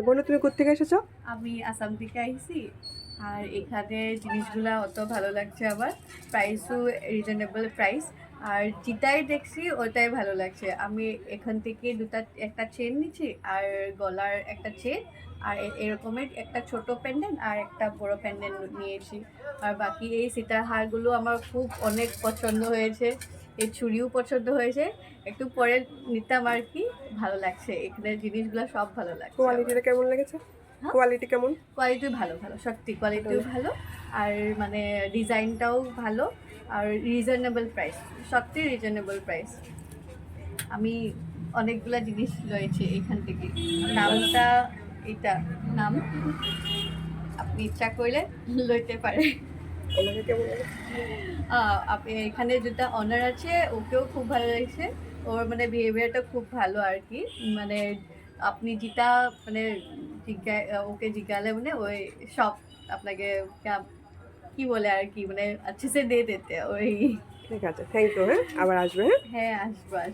বোন তুমি কোত্থেকে এসেছো? আমি আসাম থেকে আইছি। আর এখানে জিনিসগুলা অত ভালো লাগছে, আমার প্রাইসও রিজনেবল প্রাইস। আর যেটাই দেখছি ওটাই ভালো লাগছে। আমি এখান থেকে একটা চেন নিচ্ছি, আর গলার একটা চেন, আর এরকমের একটা ছোট প্যান্ডেন্ট আর একটা বড় প্যান্ডেন্ট নিয়েছি। আর বাকি এই সীতার হারগুলো আমার খুব অনেক পছন্দ হয়েছে। এই চুড়িও পছন্দ হয়েছে। একটু পরে নিতাম আর কি। ভালো লাগছে, এখানে জিনিসগুলো সব ভালো লাগছে আমার। কোয়ালিটিটা কেমন লেগেছে? হ্যাঁ, কোয়ালিটি কেমন? কোয়ালিটি ভালো ভালো, সত্যি কোয়ালিটিও ভালো। ভালো। আর মানে ডিজাইনটাও ভালো। আর রিজনেবল প্রাইস, সত্যি রিজনেবল প্রাইস। আমি অনেকগুলা জিনিস রয়েছে এখান থেকে। নামটা এটা নাম আপনি ইচ্ছা করলে লইতে পারে। আমাকে কেমন লেগেছে? আপনি এখানে যেটা অনার আছে ওকেও খুব ভালো লাগছে। ওর মানে বিহেভিয়ারটা খুব ভালো আর কি। মানে আপনি যেটা মানে ওকে জিজ্ঞালে মানে ওই সব আপনাকে কি বলে আর কি, মানে अच्छे से दे देते हैं ওই। ঠিক আছে, থ্যাংক ইউ। হ্যাঁ, আবার আসবে। হ্যাঁ। হ্যাঁ, আসবো।